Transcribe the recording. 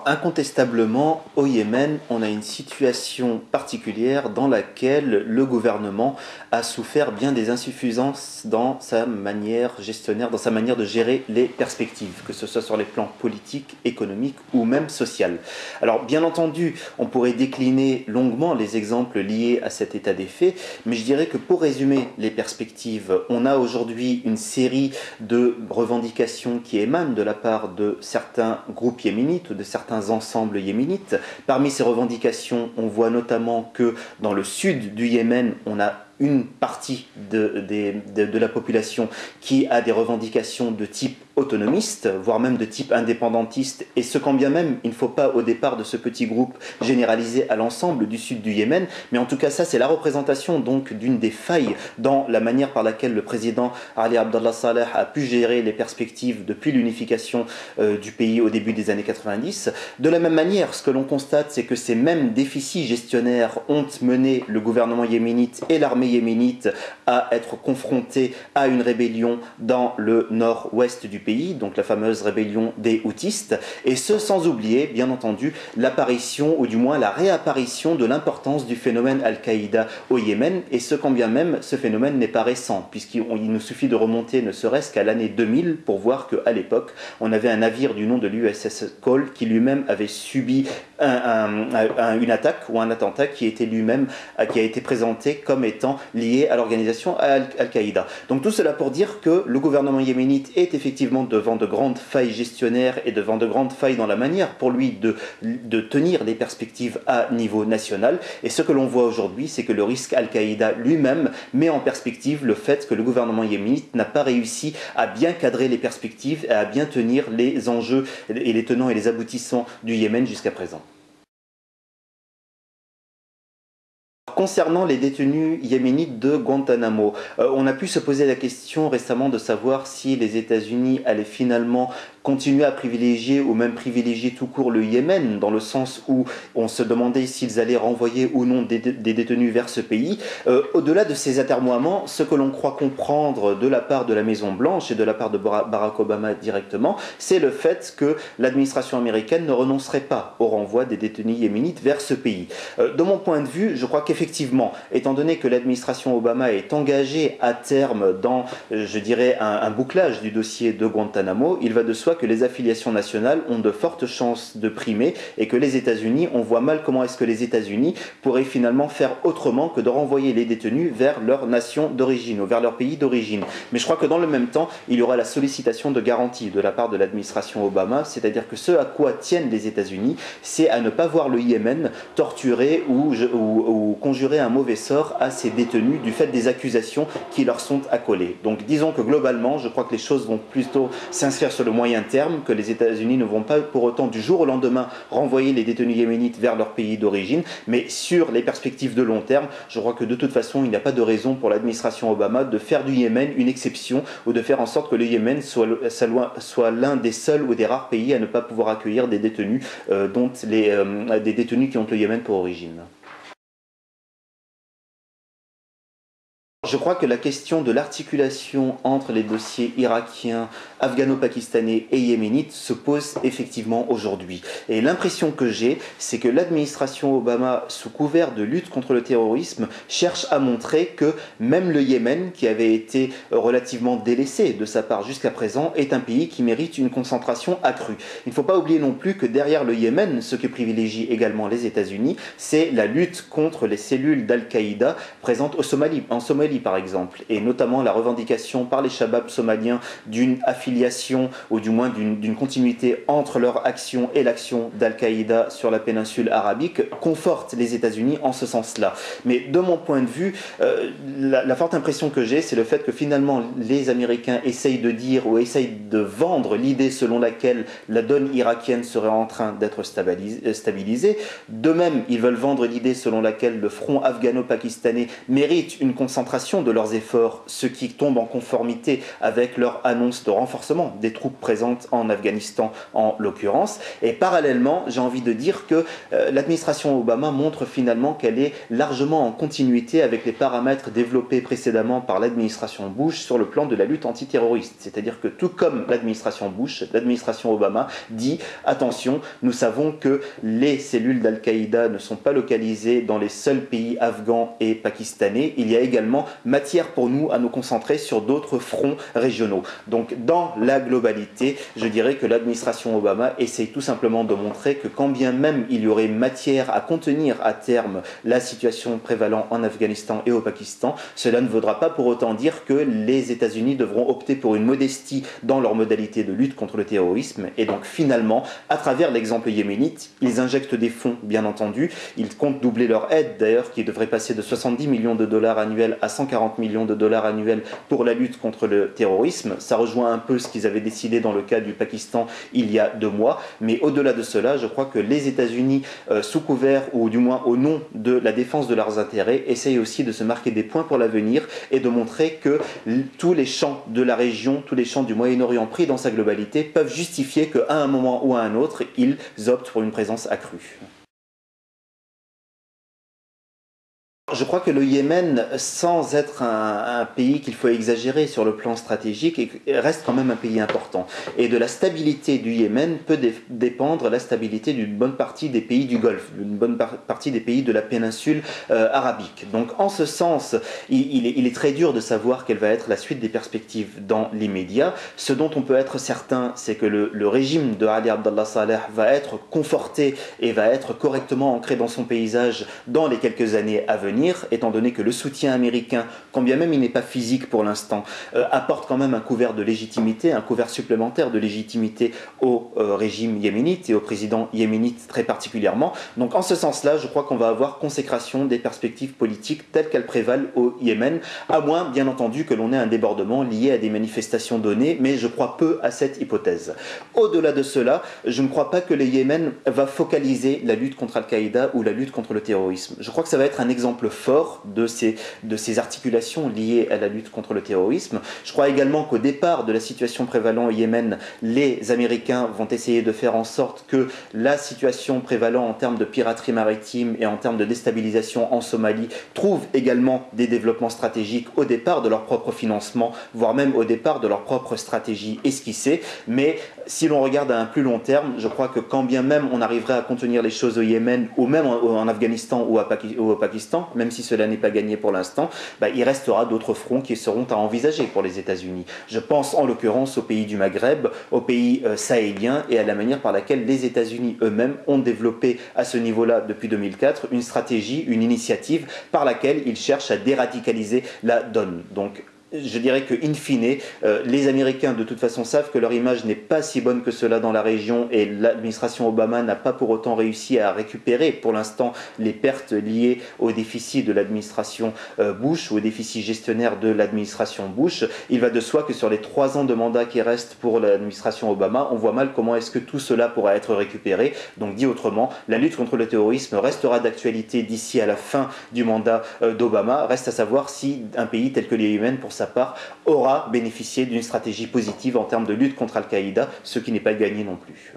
Incontestablement, au Yémen, on a une situation particulière dans laquelle le gouvernement a souffert bien des insuffisances dans sa manière gestionnaire, dans sa manière de gérer les perspectives, que ce soit sur les plans politiques, économiques ou même social. Alors, bien entendu, on pourrait décliner longuement les exemples liés à cet état des faits, mais je dirais que pour résumer les perspectives, on a aujourd'hui une série de revendications qui émanent de la part de certains groupes yéménites ou de certains ensembles yéménites. Parmi ces revendications, on voit notamment que dans le sud du Yémen, on a une partie de la population qui a des revendications de type autonomiste, voire même de type indépendantiste, et ce quand bien même il ne faut pas au départ de ce petit groupe généraliser à l'ensemble du sud du Yémen, mais en tout cas ça c'est la représentation donc d'une des failles dans la manière par laquelle le président Ali Abdallah Saleh a pu gérer les perspectives depuis l'unification du pays au début des années 90. De la même manière, ce que l'on constate, c'est que ces mêmes déficits gestionnaires ont mené le gouvernement yéménite et l'armée yéménite à être confrontés à une rébellion dans le nord-ouest du pays, donc la fameuse rébellion des Houthistes, et ce sans oublier, bien entendu, l'apparition, ou du moins la réapparition de l'importance du phénomène Al-Qaïda au Yémen, et ce quand bien même ce phénomène n'est pas récent, puisqu'il nous suffit de remonter ne serait-ce qu'à l'année 2000 pour voir qu'à l'époque, on avait un navire du nom de l'USS Cole qui lui-même avait subi une attaque ou un attentat qui a été présenté comme étant lié à l'organisation Al-Qaïda. Donc tout cela pour dire que le gouvernement yéménite est effectivement devant de grandes failles gestionnaires et devant de grandes failles dans la manière pour lui de tenir les perspectives à niveau national. Et ce que l'on voit aujourd'hui, c'est que le risque Al-Qaïda lui-même met en perspective le fait que le gouvernement yéménite n'a pas réussi à bien cadrer les perspectives et à bien tenir les enjeux et les tenants et les aboutissants du Yémen jusqu'à présent. Concernant les détenus yéménites de Guantanamo, on a pu se poser la question récemment de savoir si les États-Unis allaient finalement continuer à privilégier ou même privilégier tout court le Yémen, dans le sens où on se demandait s'ils allaient renvoyer ou non des détenus vers ce pays. Au-delà de ces atermoiements, ce que l'on croit comprendre de la part de la Maison-Blanche et de la part de Barack Obama directement, c'est le fait que l'administration américaine ne renoncerait pas au renvoi des détenus yéménites vers ce pays. De mon point de vue, je crois qu'effectivement, étant donné que l'administration Obama est engagée à terme dans, je dirais, un bouclage du dossier de Guantanamo, il va de soi que les affiliations nationales ont de fortes chances de primer et que les États-Unis, on voit mal comment est-ce que les États-Unis pourraient finalement faire autrement que de renvoyer les détenus vers leur nation d'origine ou vers leur pays d'origine. Mais je crois que dans le même temps, il y aura la sollicitation de garanties de la part de l'administration Obama, c'est-à-dire que ce à quoi tiennent les États-Unis, c'est à ne pas voir le Yémen torturer ou conjurer un mauvais sort à ces détenus du fait des accusations qui leur sont accolées. Donc disons que globalement, je crois que les choses vont plutôt s'inscrire sur le moyen terme, que les États-Unis ne vont pas pour autant du jour au lendemain renvoyer les détenus yéménites vers leur pays d'origine, mais sur les perspectives de long terme, je crois que de toute façon, il n'y a pas de raison pour l'administration Obama de faire du Yémen une exception ou de faire en sorte que le Yémen soit l'un des seuls ou des rares pays à ne pas pouvoir accueillir des détenus, des détenus qui ont le Yémen pour origine. Je crois que la question de l'articulation entre les dossiers irakiens, afghano-pakistanais et yéménites se pose effectivement aujourd'hui. Et l'impression que j'ai, c'est que l'administration Obama, sous couvert de lutte contre le terrorisme, cherche à montrer que même le Yémen, qui avait été relativement délaissé de sa part jusqu'à présent, est un pays qui mérite une concentration accrue. Il ne faut pas oublier non plus que derrière le Yémen, ce que privilégient également les États-Unis, c'est la lutte contre les cellules d'Al-Qaïda présentes en Somalie par exemple, et notamment la revendication par les Shabab somaliens d'une affiliation ou du moins d'une continuité entre leur action et l'action d'Al-Qaïda sur la péninsule arabique conforte les États-Unis en ce sens-là. Mais de mon point de vue, la forte impression que j'ai, c'est le fait que finalement les Américains essayent de dire ou essayent de vendre l'idée selon laquelle la donne irakienne serait en train d'être stabilisée. De même, ils veulent vendre l'idée selon laquelle le front afghano-pakistanais mérite une concentration concentration de leurs efforts, ce qui tombe en conformité avec leur annonce de renforcement des troupes présentes en Afghanistan en l'occurrence. Et parallèlement, j'ai envie de dire que l'administration Obama montre finalement qu'elle est largement en continuité avec les paramètres développés précédemment par l'administration Bush sur le plan de la lutte antiterroriste. C'est-à-dire que tout comme l'administration Bush, l'administration Obama dit « Attention, nous savons que les cellules d'Al-Qaïda ne sont pas localisées dans les seuls pays afghans et pakistanais. Il y a également matière pour nous à nous concentrer sur d'autres fronts régionaux. » Donc dans la globalité, je dirais que l'administration Obama essaye tout simplement de montrer que quand bien même il y aurait matière à contenir à terme la situation prévalant en Afghanistan et au Pakistan, cela ne vaudra pas pour autant dire que les États-Unis devront opter pour une modestie dans leur modalité de lutte contre le terrorisme. Et donc finalement, à travers l'exemple yéménite, ils injectent des fonds, bien entendu. Ils comptent doubler leur aide, d'ailleurs, qui devrait passer de 70 millions de dollars annuels à 140 millions de dollars annuels pour la lutte contre le terrorisme. Ça rejoint un peu ce qu'ils avaient décidé dans le cas du Pakistan il y a 2 mois. Mais au-delà de cela, je crois que les États-Unis, sous couvert, ou du moins au nom de la défense de leurs intérêts, essayent aussi de se marquer des points pour l'avenir et de montrer que tous les champs de la région, tous les champs du Moyen-Orient pris dans sa globalité peuvent justifier qu'à un moment ou à un autre, ils optent pour une présence accrue. Je crois que le Yémen, sans être un pays qu'il faut exagérer sur le plan stratégique, reste quand même un pays important. Et de la stabilité du Yémen peut dépendre la stabilité d'une bonne partie des pays du Golfe, d'une bonne partie des pays de la péninsule arabique. Donc en ce sens, il est très dur de savoir quelle va être la suite des perspectives dans l'immédiat. Ce dont on peut être certain, c'est que le régime de Ali Abdallah Saleh va être conforté et va être correctement ancré dans son paysage dans les quelques années à venir, étant donné que le soutien américain, quand bien même il n'est pas physique pour l'instant, apporte quand même un couvert de légitimité, un couvert supplémentaire de légitimité au régime yéménite et au président yéménite très particulièrement. Donc en ce sens-là, je crois qu'on va avoir consécration des perspectives politiques telles qu'elles prévalent au Yémen, à moins bien entendu que l'on ait un débordement lié à des manifestations données, mais je crois peu à cette hypothèse. Au-delà de cela, je ne crois pas que le Yémen va focaliser la lutte contre Al-Qaïda ou la lutte contre le terrorisme. Je crois que ça va être un exemple fort de ces articulations liées à la lutte contre le terrorisme. Je crois également qu'au départ de la situation prévalant au Yémen, les Américains vont essayer de faire en sorte que la situation prévalant en termes de piraterie maritime et en termes de déstabilisation en Somalie trouve également des développements stratégiques au départ de leur propre financement, voire même au départ de leur propre stratégie esquissée. Mais si l'on regarde à un plus long terme, je crois que quand bien même on arriverait à contenir les choses au Yémen ou même en Afghanistan ou au Pakistan, même si cela n'est pas gagné pour l'instant, il restera d'autres fronts qui seront à envisager pour les États-Unis. Je pense en l'occurrence aux pays du Maghreb, aux pays sahéliens et à la manière par laquelle les États-Unis eux-mêmes ont développé à ce niveau-là depuis 2004 une stratégie, une initiative par laquelle ils cherchent à déradicaliser la donne. Donc je dirais que, in fine, les Américains de toute façon savent que leur image n'est pas si bonne que cela dans la région et l'administration Obama n'a pas pour autant réussi à récupérer pour l'instant les pertes liées au déficit de l'administration Bush ou au déficit gestionnaire de l'administration Bush. Il va de soi que sur les 3 ans de mandat qui restent pour l'administration Obama, on voit mal comment est-ce que tout cela pourra être récupéré. Donc dit autrement, la lutte contre le terrorisme restera d'actualité d'ici à la fin du mandat d'Obama. Reste à savoir si un pays tel que le Yémen, pour sa part, aura bénéficié d'une stratégie positive en termes de lutte contre Al-Qaïda, ce qui n'est pas gagné non plus.